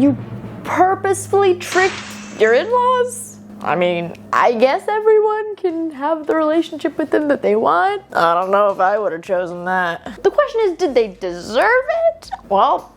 You purposefully tricked your in-laws? I mean, I guess everyone can have the relationship with them that they want. I don't know if I would have chosen that. The question is, did they deserve it? Well,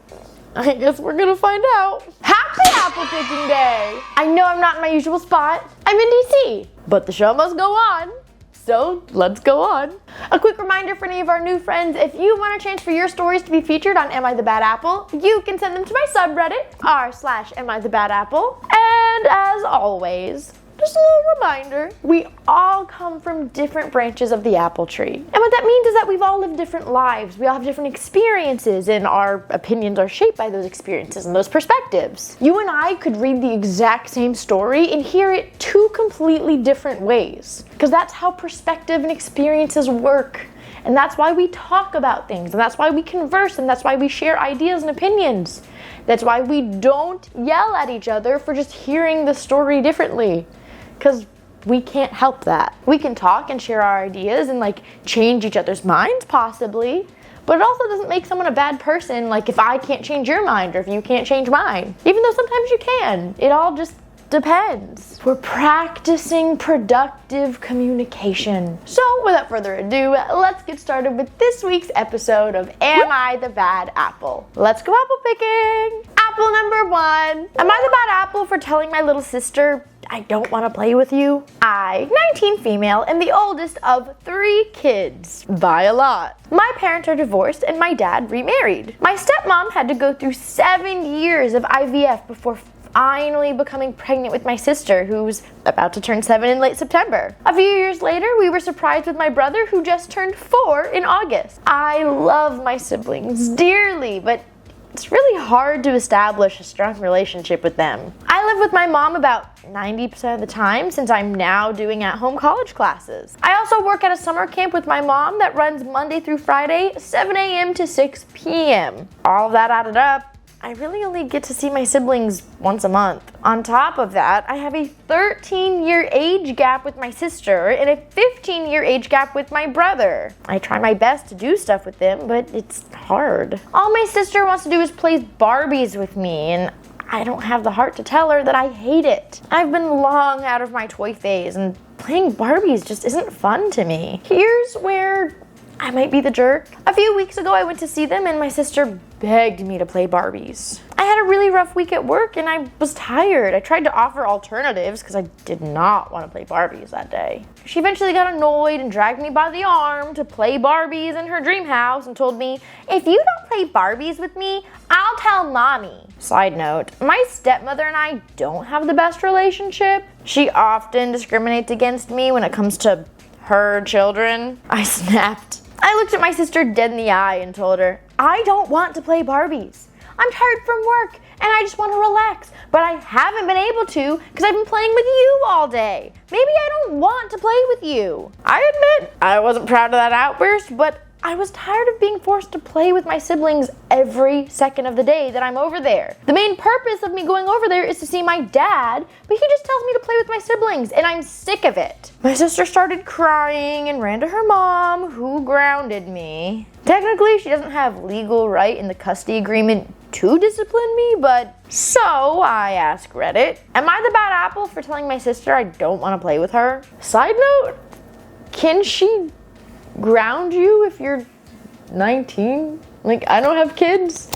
I guess we're gonna find out. Happy apple picking day! I know I'm not in my usual spot. I'm in DC, but the show must go on. So let's go on. A quick reminder for any of our new friends, if you want a chance for your stories to be featured on Am I the Bad Apple, you can send them to my subreddit, r/AmITheBadApple. And as always, just a little reminder, we all come from different branches of the apple tree. And what that means is that we've all lived different lives. We all have different experiences, and our opinions are shaped by those experiences and those perspectives. You and I could read the exact same story and hear it two completely different ways. Because that's how perspective and experiences work. And that's why we talk about things, and that's why we converse, and that's why we share ideas and opinions. That's why we don't yell at each other for just hearing the story differently. Because we can't help that. We can talk and share our ideas and change each other's minds possibly, but it also doesn't make someone a bad person, if I can't change your mind or if you can't change mine. Even though sometimes you can. It all just depends. We're practicing productive communication. So without further ado, let's get started with this week's episode of Am I the Bad Apple? Let's go apple picking. Apple number 1. Am I the bad apple for telling my little sister I don't want to play with you? I, 19 female, am the oldest of 3 kids. By a lot. My parents are divorced and my dad remarried. My stepmom had to go through 7 years of IVF before finally becoming pregnant with my sister, who's about to turn 7 in late September. A few years later, we were surprised with my brother, who just turned 4 in August. I love my siblings dearly, but it's really hard to establish a strong relationship with them. I live with my mom about 90% of the time since I'm now doing at-home college classes. I also work at a summer camp with my mom that runs Monday through Friday, 7 a.m. to 6 p.m. All of that added up, I really only get to see my siblings once a month. On top of that, I have a 13-year age gap with my sister and a 15-year age gap with my brother. I try my best to do stuff with them, but it's hard. All my sister wants to do is play Barbies with me, and I don't have the heart to tell her that I hate it. I've been long out of my toy phase, and playing Barbies just isn't fun to me. Here's where I might be the jerk. A few weeks ago, I went to see them and my sister begged me to play Barbies. I had a really rough week at work and I was tired. I tried to offer alternatives because I did not want to play Barbies that day. She eventually got annoyed and dragged me by the arm to play Barbies in her dream house and told me, if you don't play Barbies with me, I'll tell mommy. Side note, my stepmother and I don't have the best relationship. She often discriminates against me when it comes to her children. I snapped. I looked at my sister dead in the eye and told her, I don't want to play Barbies. I'm tired from work and I just want to relax, but I haven't been able to because I've been playing with you all day. Maybe I don't want to play with you. I admit I wasn't proud of that outburst, but I was tired of being forced to play with my siblings every second of the day that I'm over there. The main purpose of me going over there is to see my dad, but he just tells me to play with my siblings, and I'm sick of it. My sister started crying and ran to her mom, who grounded me. Technically, she doesn't have legal right in the custody agreement to discipline me, but so I asked Reddit, am I the bad apple for telling my sister I don't want to play with her? Side note, can she ground you if you're 19? I don't have kids,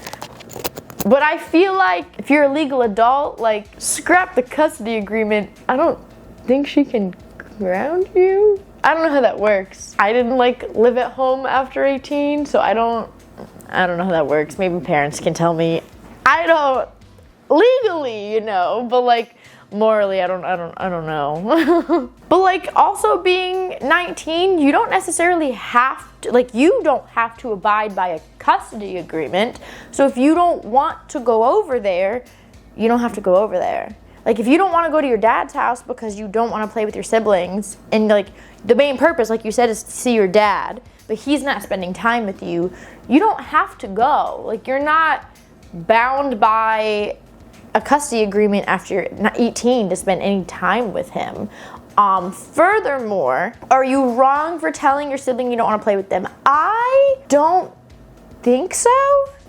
but I feel like if you're a legal adult, scrap the custody agreement. I don't think she can ground you. I don't know how that works. I didn't live at home after 18, so I don't know how that works. Maybe parents can tell me. I don't legally, but morally, I don't know. But also being 19, you don't necessarily have to, you don't have to abide by a custody agreement. So if you don't want to go over there, you don't have to go over there. If you don't want to go to your dad's house because you don't want to play with your siblings, and the main purpose, like you said, is to see your dad, but he's not spending time with you, you don't have to go. You're not bound by a custody agreement after you're 18 to spend any time with him. Furthermore, are you wrong for telling your sibling you don't want to play with them? I don't think so.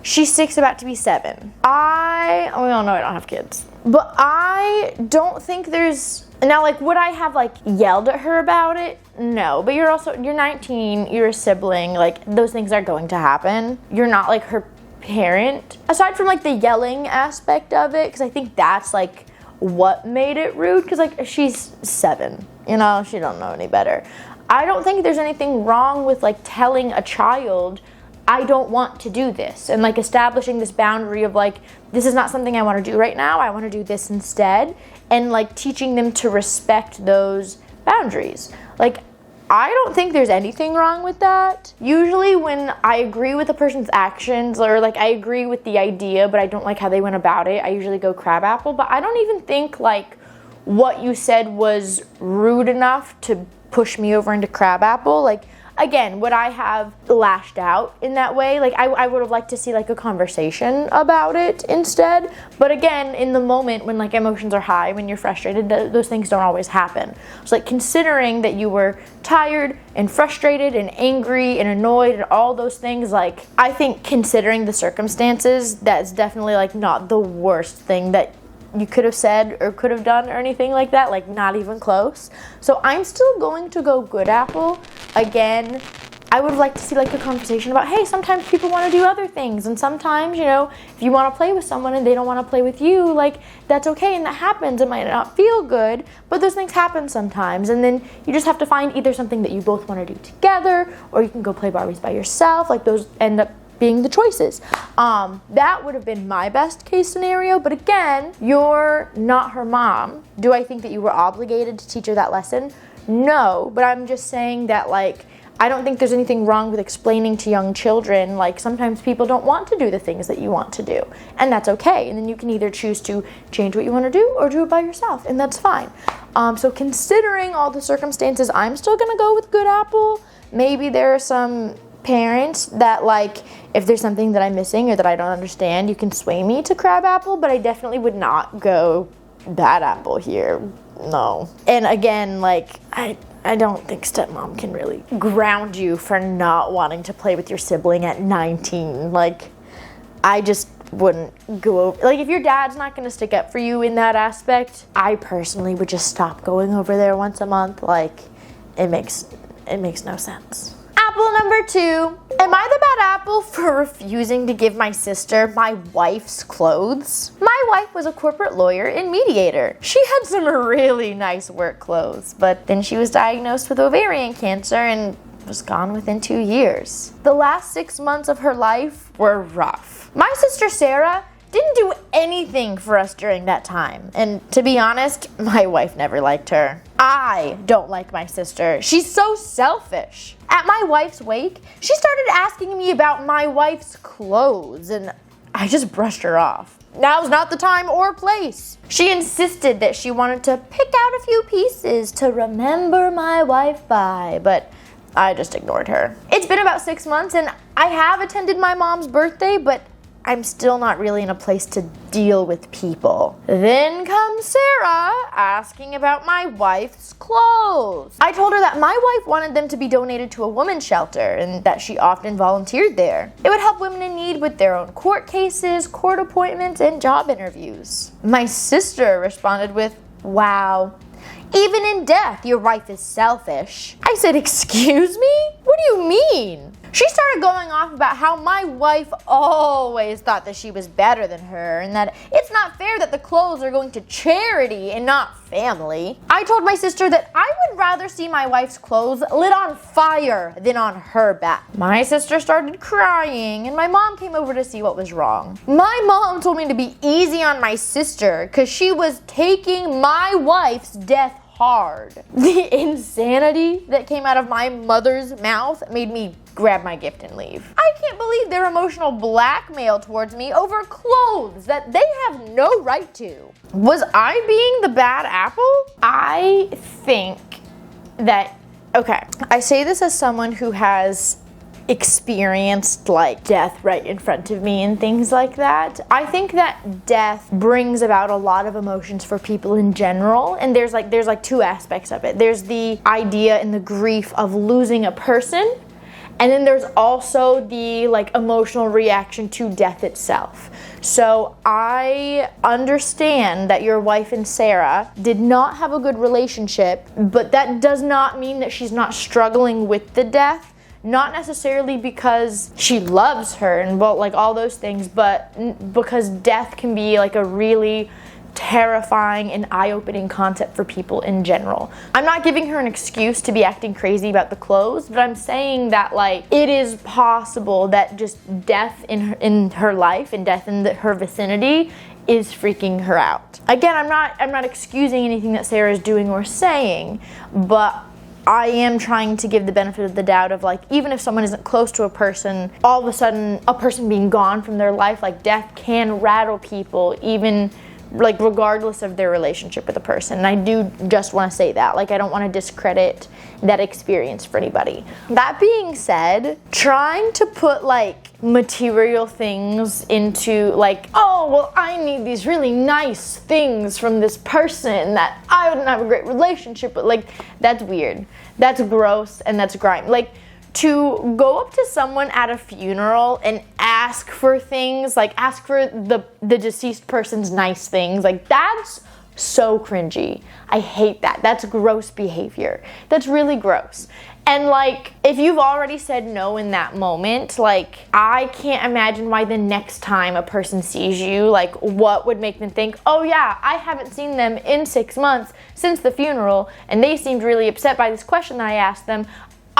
She's 6, about to be 7. We all know I don't have kids. But I don't think there's, now like would I have like yelled at her about it? No, but you're 19, you're a sibling, like those things are going to happen. You're not like her parent. Aside from like the yelling aspect of it, because I think that's like what made it rude, because like she's 7, you know, she don't know any better. I don't think there's anything wrong with like telling a child, I don't want to do this, and like establishing this boundary of like, this is not something I want to do right now, I want to do this instead, and like teaching them to respect those boundaries. Like, I don't think there's anything wrong with that. Usually when I agree with a person's actions, or like I agree with the idea but I don't like how they went about it, I usually go crabapple. But I don't even think like what you said was rude enough to push me over into crabapple. Like, again, would I have lashed out in that way? Like, I would have liked to see like a conversation about it instead. But again, in the moment when like emotions are high, when you're frustrated, those things don't always happen. So like, considering that you were tired and frustrated and angry and annoyed and all those things, like, I think considering the circumstances, that's definitely like not the worst thing that you could have said or could have done or anything like that, like not even close. So I'm still going to go good apple. Again, I would like to see like a conversation about, hey, sometimes people want to do other things, and sometimes, you know, if you want to play with someone and they don't want to play with you, like that's okay, and that happens. It might not feel good, but those things happen sometimes, and then you just have to find either something that you both want to do together, or you can go play Barbies by yourself. Like, those end up being the choices. That would have been my best case scenario, but again, you're not her mom. Do I think that you were obligated to teach her that lesson? No, but I'm just saying that, like, I don't think there's anything wrong with explaining to young children, like, sometimes people don't want to do the things that you want to do, and that's okay, and then you can either choose to change what you want to do or do it by yourself, and that's fine. So considering all the circumstances, I'm still gonna go with good apple. Maybe there are some parents that, like, if there's something that I'm missing or that I don't understand, you can sway me to crab apple, but I definitely would not go bad apple here. No. And again, like, I don't think stepmom can really ground you for not wanting to play with your sibling at 19. Like, I just wouldn't go over. Like, if your dad's not going to stick up for you in that aspect, I personally would just stop going over there once a month. Like, it makes no sense. Apple number 2. Am I the bad apple for refusing to give my sister my wife's clothes? My wife was a corporate lawyer and mediator. She had some really nice work clothes, but then she was diagnosed with ovarian cancer and was gone within 2 years. The last 6 months of her life were rough. My sister Sarah didn't do anything for us during that time. And to be honest, my wife never liked her. I don't like my sister. She's so selfish. At my wife's wake, she started asking me about my wife's clothes, and I just brushed her off. Now's not the time or place. She insisted that she wanted to pick out a few pieces to remember my wife by, but I just ignored her. It's been about 6 months, and I have attended my mom's birthday, but I'm still not really in a place to deal with people. Then comes Sarah asking about my wife's clothes. I told her that my wife wanted them to be donated to a women's shelter and that she often volunteered there. It would help women in need with their own court cases, court appointments, and job interviews. My sister responded with, "Wow. Even in death, your wife is selfish." I said, "Excuse me? What do you mean?" She started going off about how my wife always thought that she was better than her and that it's not fair that the clothes are going to charity and not family. I told my sister that I would rather see my wife's clothes lit on fire than on her back. My sister started crying and my mom came over to see what was wrong. My mom told me to be easy on my sister because she was taking my wife's death hard. The insanity that came out of my mother's mouth made me grab my gift and leave. I can't believe their emotional blackmail towards me over clothes that they have no right to. Was I being the bad apple? I think that, okay, I say this as someone who has experienced like death right in front of me and things like that. I think that death brings about a lot of emotions for people in general, and there's like two aspects of it. There's the idea and the grief of losing a person, And then there's also the like emotional reaction to death itself. So I understand that your wife and Sarah did not have a good relationship, but that does not mean that she's not struggling with the death. Not necessarily because she loves her and well, like all those things, but because death can be like a really terrifying and eye-opening concept for people in general. I'm not giving her an excuse to be acting crazy about the clothes, but I'm saying that like it is possible that just death in her life and death in her vicinity is freaking her out. Again, I'm not excusing anything that Sarah is doing or saying, but I am trying to give the benefit of the doubt of like, even if someone isn't close to a person, all of a sudden a person being gone from their life, like death can rattle people even like regardless of their relationship with a person. And I do just want to say that, like I don't want to discredit that experience for anybody. That being said, trying to put like material things into like, oh well, I need these really nice things from this person that I wouldn't have a great relationship with, like that's weird, that's gross, and that's grime. Like to go up to someone at a funeral and ask for things, like ask for the deceased person's nice things, like that's so cringy. I hate that. That's gross behavior. That's really gross. And like, if you've already said no in that moment, like I can't imagine why the next time a person sees you, like what would make them think, oh yeah, I haven't seen them in 6 months since the funeral and they seemed really upset by this question that I asked them.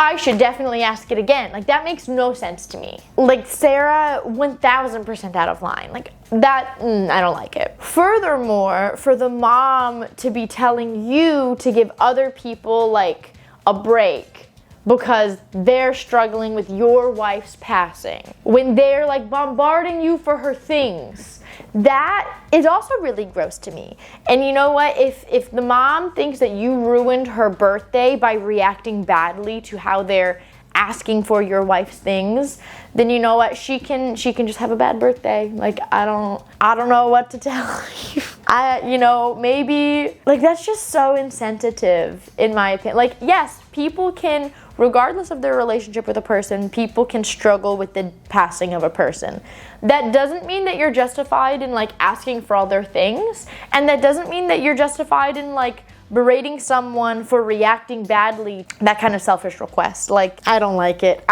I should definitely ask it again. Like that makes no sense to me. Like Sarah, 1000% out of line. Like that, I don't like it. Furthermore, for the mom to be telling you to give other people like a break because they're struggling with your wife's passing, when they're like bombarding you for her things, that is also really gross to me. And you know what? If the mom thinks that you ruined her birthday by reacting badly to how they're asking for your wife's things, then you know what? She can just have a bad birthday. Like I don't know what to tell you. Maybe like that's just so insensitive in my opinion. Like yes, people can, regardless of their relationship with a person, people can struggle with the passing of a person. That doesn't mean that you're justified in like asking for all their things, and that doesn't mean that you're justified in like berating someone for reacting badly. That kind of selfish request. Like I don't like it.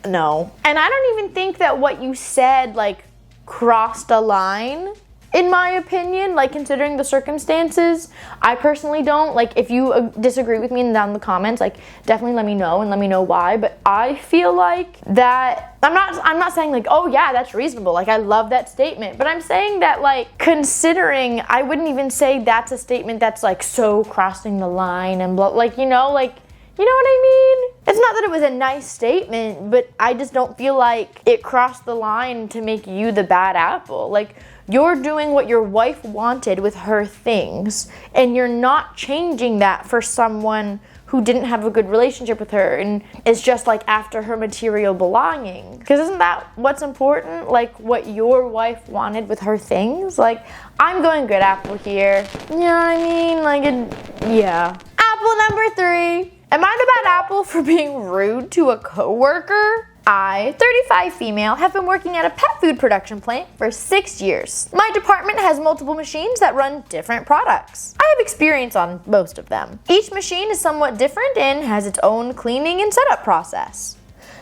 No. And I don't even think that what you said like crossed a line. In my opinion, like considering the circumstances, I personally don't. Like if you disagree with me down in the comments, like definitely let me know and let me know why. But I feel like that I'm not saying like, oh yeah, that's reasonable. Like I love that statement. But I'm saying that like considering, I wouldn't even say that's a statement that's like so crossing the line and like, you know what I mean? It's not that it was a nice statement, but I just don't feel like it crossed the line to make you the bad apple. Like you're doing what your wife wanted with her things, and you're not changing that for someone who didn't have a good relationship with her and is just like after her material belonging. Because isn't that what's important? Like what your wife wanted with her things? Like I'm going good apple here. You know what I mean? Like yeah. Apple number 3. Am I the bad apple for being rude to a coworker? I, 35 female, have been working at a pet food production plant for 6 years. My department has multiple machines that run different products. I have experience on most of them. Each machine is somewhat different and has its own cleaning and setup process.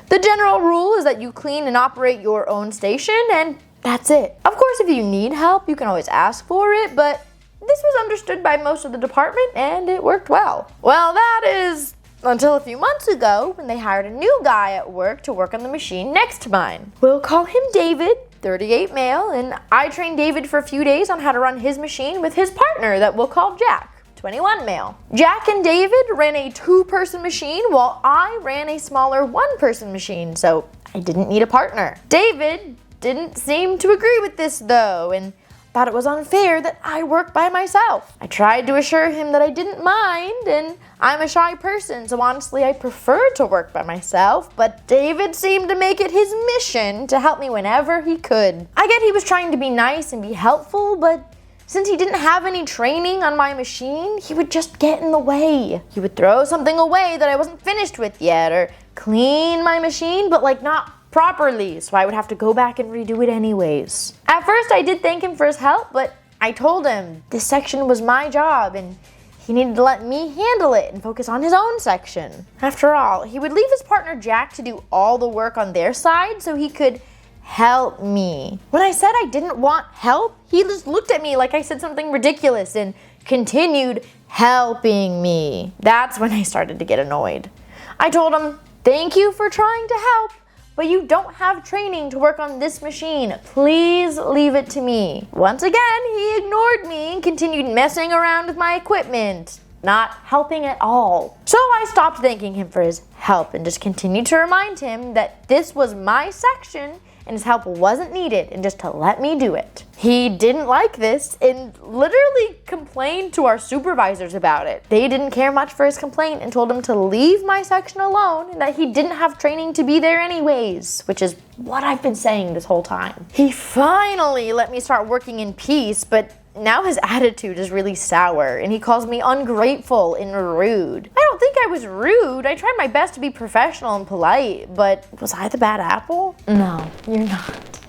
The general rule is that you clean and operate your own station, and that's it. Of course, if you need help, you can always ask for it, but this was understood by most of the department and it worked well. Well, that is until a few months ago when they hired a new guy at work to work on the machine next to mine. We'll call him David, 38 male, and I trained David for a few days on how to run his machine with his partner that we'll call Jack, 21 male. Jack and David ran a 2-person machine while I ran a smaller 1-person machine, so I didn't need a partner. David didn't seem to agree with this though, and thought it was unfair that I work by myself. I tried to assure him that I didn't mind, and I'm a shy person, so honestly I prefer to work by myself, but David seemed to make it his mission to help me whenever he could. I get he was trying to be nice and be helpful, but Since he didn't have any training on my machine, he would just get in the way. He would throw something away that I wasn't finished with yet, or clean my machine, but like not properly, so I would have to go back and redo it anyways. At first, I did thank him for his help, but I told him this section was my job and he needed to let me handle it and focus on his own section. After all, he would leave his partner Jack to do all the work on their side so he could help me. When I said I didn't want help, he just looked at me like I said something ridiculous and continued helping me. That's when I started to get annoyed. I told him, thank you for trying to help, but you don't have training to work on this machine. Please leave it to me. Once again, he ignored me and continued messing around with my equipment, not helping at all. So I stopped thanking him for his help and just continued to remind him that this was my section and his help wasn't needed and just to let me do it. He didn't like this and literally complained to our supervisors about it. They didn't care much for his complaint and told him to leave my section alone and that he didn't have training to be there anyways, which is what I've been saying this whole time. He finally let me start working in peace, but now his attitude is really sour and he calls me ungrateful and rude. I don't think I was rude. I tried my best to be professional and polite, but was I the bad apple? No, you're not.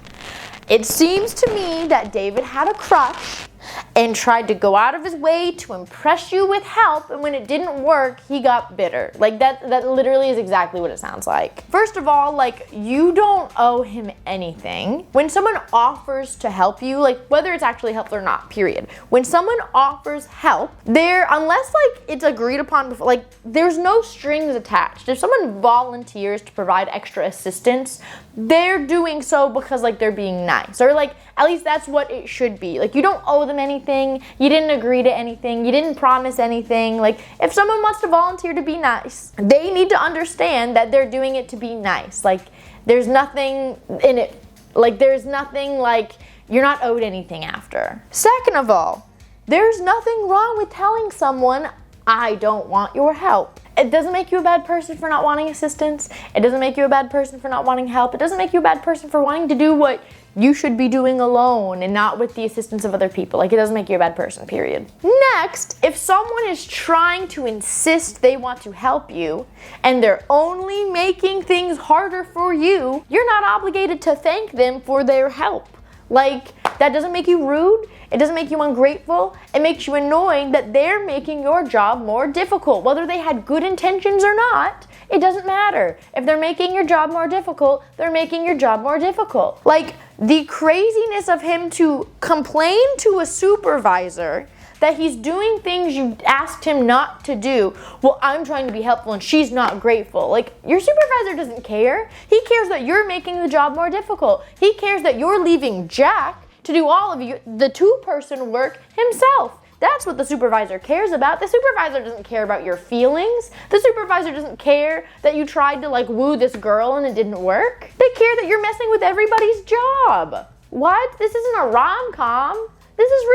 It seems to me that David had a crush and tried to go out of his way to impress you with help, and when it didn't work, he got bitter. Like that literally is exactly what it sounds like. First of all, like, you don't owe him anything. When someone offers to help you, like whether it's actually helpful or not, period. When someone offers help, unless like it's agreed upon before, like there's no strings attached. If someone volunteers to provide extra assistance, they're doing so because like they're being nice, or like at least that's what it should be. Like you don't owe them anything, you didn't agree to anything, you didn't promise anything. Like if someone wants to volunteer to be nice, they need to understand that they're doing it to be nice. Like there's nothing in it, like there's nothing like you're not owed anything after. Second of all, there's nothing wrong with telling someone, I don't want your help. It doesn't make you a bad person for not wanting assistance. It doesn't make you a bad person for not wanting help. It doesn't make you a bad person for wanting to do what you should be doing alone and not with the assistance of other people. Like, it doesn't make you a bad person, period. Next, if someone is trying to insist they want to help you and they're only making things harder for you, you're not obligated to thank them for their help. Like, that doesn't make you rude. It doesn't make you ungrateful. It makes you annoyed that they're making your job more difficult. Whether they had good intentions or not, it doesn't matter. If they're making your job more difficult, they're making your job more difficult. Like, the craziness of him to complain to a supervisor that he's doing things you asked him not to do. Well, I'm trying to be helpful and she's not grateful. Like, your supervisor doesn't care. He cares that you're making the job more difficult. He cares that you're leaving Jack to do all of the two-person work himself. That's what the supervisor cares about. The supervisor doesn't care about your feelings. The supervisor doesn't care that you tried to like woo this girl and it didn't work. They care that you're messing with everybody's job. What? This isn't a rom-com. This is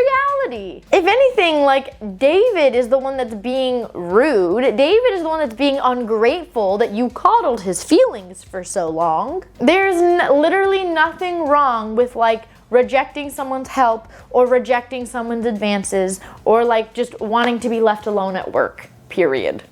reality. If anything, like, David is the one that's being rude. David is the one that's being ungrateful that you coddled his feelings for so long. There's literally nothing wrong with like rejecting someone's help or rejecting someone's advances or like just wanting to be left alone at work, period.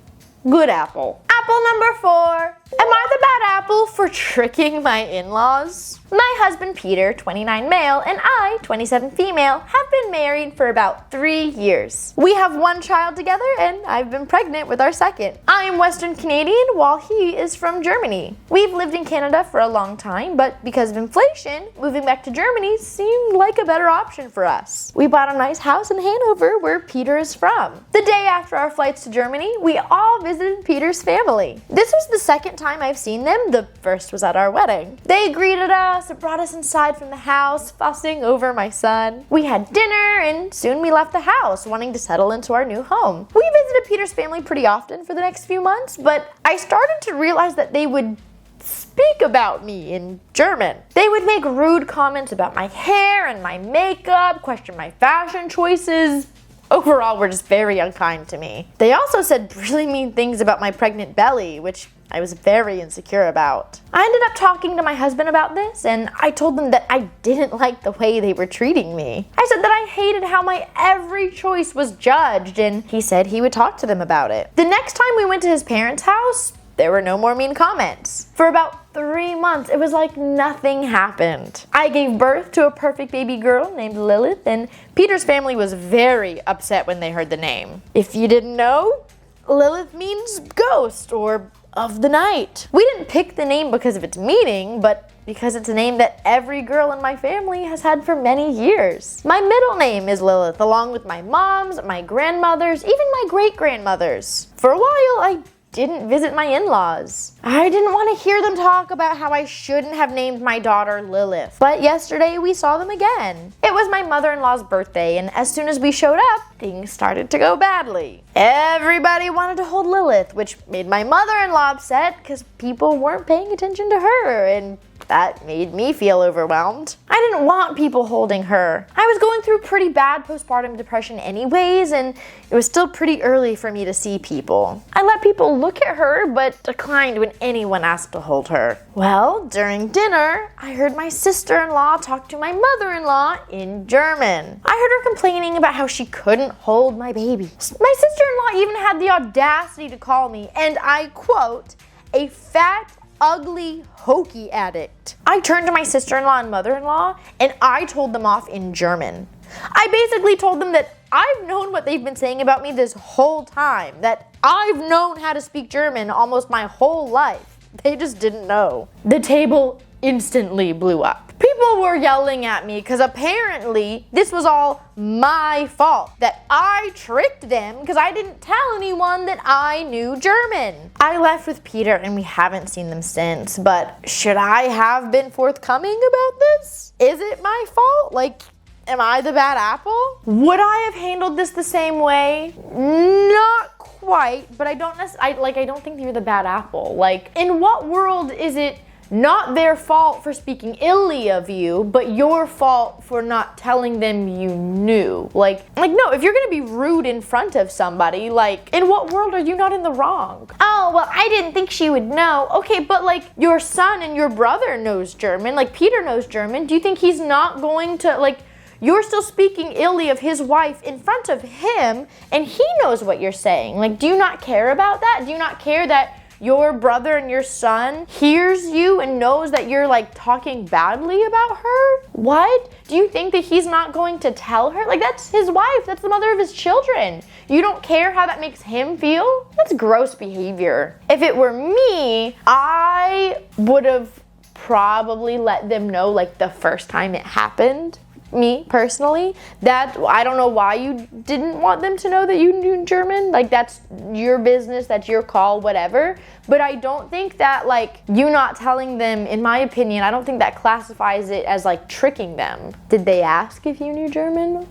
Good apple. Apple number 4. Am I the bad apple for tricking my in-laws? My husband Peter, 29 male, and I, 27 female, have been married for about 3 years. We have one child together and I've been pregnant with our second. I am Western Canadian while he is from Germany. We've lived in Canada for a long time, but because of inflation, moving back to Germany seemed like a better option for us. We bought a nice house in Hanover where Peter is from. The day after our flights to Germany, we all visited Peter's family. This was the second time I've seen them. The first was at our wedding. They greeted us and brought us inside from the house, fussing over my son. We had dinner and soon we left the house, wanting to settle into our new home. We visited Peter's family pretty often for the next few months, but I started to realize that they would speak about me in German. They would make rude comments about my hair and my makeup, question my fashion choices. Overall, were just very unkind to me. They also said really mean things about my pregnant belly, which I was very insecure about. I ended up talking to my husband about this, and I told them that I didn't like the way they were treating me. I said that I hated how my every choice was judged, and he said he would talk to them about it. The next time we went to his parents' house, there were no more mean comments. For about 3 months, it was like nothing happened. I gave birth to a perfect baby girl named Lilith, and Peter's family was very upset when they heard the name. If you didn't know, Lilith means ghost or of the night. We didn't pick the name because of its meaning, but because it's a name that every girl in my family has had for many years. My middle name is Lilith, along with my mom's, my grandmother's, even my great-grandmother's. For a while, I didn't visit my in-laws. I didn't want to hear them talk about how I shouldn't have named my daughter Lilith. But yesterday we saw them again. It was my mother-in-law's birthday, and as soon as we showed up, things started to go badly. Everybody wanted to hold Lilith, which made my mother-in-law upset because people weren't paying attention to her, and that made me feel overwhelmed. I didn't want people holding her. I was going through pretty bad postpartum depression anyways, and it was still pretty early for me to see people. I let people look at her, but declined when anyone asked to hold her. Well, during dinner, I heard my sister-in-law talk to my mother-in-law in German. I heard her complaining about how she couldn't hold my baby. My sister-in-law even had the audacity to call me, and I quote, a fat, ugly, hokey addict. I turned to my sister-in-law and mother-in-law, and I told them off in German. I basically told them that I've known what they've been saying about me this whole time, that I've known how to speak German almost my whole life. They just didn't know. The table instantly blew up. People were yelling at me because apparently this was all my fault, that I tricked them because I didn't tell anyone that I knew German. I left with Peter and we haven't seen them since, but should I have been forthcoming about this? Is it my fault? Like, am I the bad apple? Would I have handled this the same way? Not quite, but I don't think you're the bad apple. Like, in what world is it not their fault for speaking illy of you, but your fault for not telling them you knew? Like no, if you're gonna be rude in front of somebody, like, in what world are you not in the wrong? Oh, well, I didn't think she would know. Okay, but like, your son and your brother knows German, like Peter knows German. Do you think he's not going to, like, you're still speaking illy of his wife in front of him, and he knows what you're saying. Like, do you not care about that? Do you not care that your brother and your son hears you and knows that you're like talking badly about her? What? Do you think that he's not going to tell her? Like, that's his wife. That's the mother of his children. You don't care how that makes him feel? That's gross behavior. If it were me, I would have probably let them know like the first time it happened. Me personally, that I don't know why you didn't want them to know that you knew German. Like, that's your business, that's your call, whatever. But I don't think that, like, you not telling them, in my opinion, I don't think that classifies it as like tricking them. Did they ask if you knew German?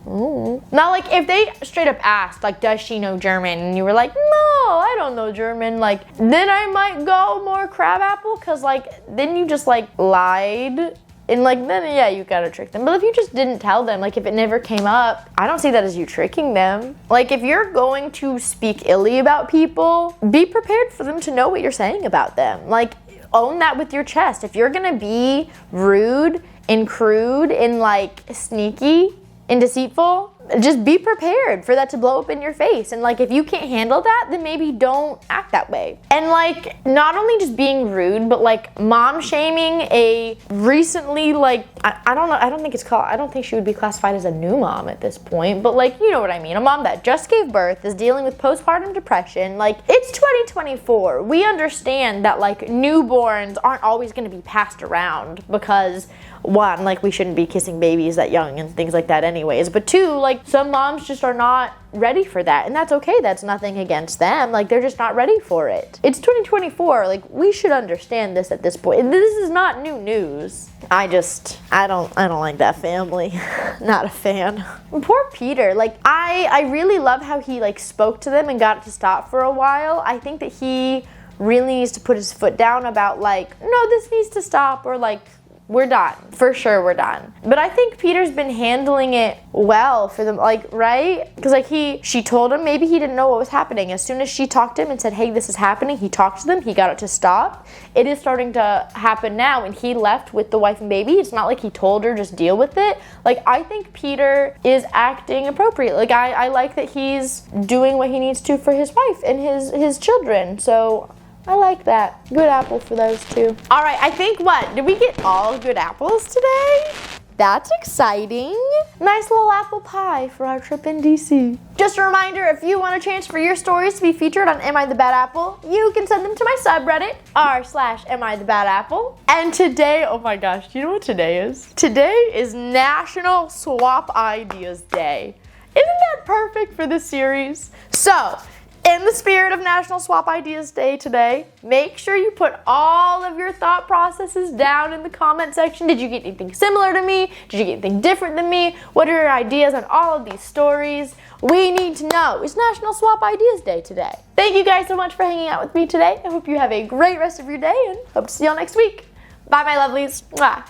Now, like, if they straight up asked, like, does she know German? And you were like, no, I don't know German. Like, then I might go more crabapple, because like, then you just like lied. And like, then yeah, you gotta trick them. But if you just didn't tell them, like if it never came up, I don't see that as you tricking them. Like, if you're going to speak illy about people, be prepared for them to know what you're saying about them. Like, own that with your chest. If you're gonna be rude and crude and like sneaky and deceitful, just be prepared for that to blow up in your face. And like, if you can't handle that, then maybe don't act that way. And like, not only just being rude, but like mom shaming a recently, like, I don't know, I don't think she would be classified as a new mom at this point, but like, you know what I mean, a mom that just gave birth, is dealing with postpartum depression. Like, it's 2024. We understand that like newborns aren't always gonna be passed around, because one, like, we shouldn't be kissing babies that young and things like that anyways, but two, like, some moms just are not ready for that, and that's okay. That's nothing against them. Like, they're just not ready for it. It's 2024. Like, we should understand this at this point. And this is not new news. I don't like that family. Not a fan. And poor Peter. Like, I really love how he like spoke to them and got it to stop for a while. I think that he really needs to put his foot down about like, no, this needs to stop, or like, We're done. For sure, we're done. But I think Peter's been handling it well for them, like, right? Because, like, she told him maybe he didn't know what was happening. As soon as she talked to him and said, hey, this is happening, he talked to them, he got it to stop. It is starting to happen now, and he left with the wife and baby. It's not like he told her, just deal with it. Like, I think Peter is acting appropriate. Like, I like that he's doing what he needs to for his wife and his children. So I like that. Good apple for those two. All right, I think what? Did we get all good apples today? That's exciting. Nice little apple pie for our trip in DC. Just a reminder, if you want a chance for your stories to be featured on Am I the Bad Apple, you can send them to my subreddit, r/AmITheBadApple. And today, oh my gosh, do you know what today is? Today is National Swap Ideas Day. Isn't that perfect for this series? So, in the spirit of National Swap Ideas Day today, make sure you put all of your thought processes down in the comment section. Did you get anything similar to me? Did you get anything different than me? What are your ideas on all of these stories? We need to know. It's National Swap Ideas Day today. Thank you guys so much for hanging out with me today. I hope you have a great rest of your day and hope to see y'all next week. Bye, my lovelies. Mwah.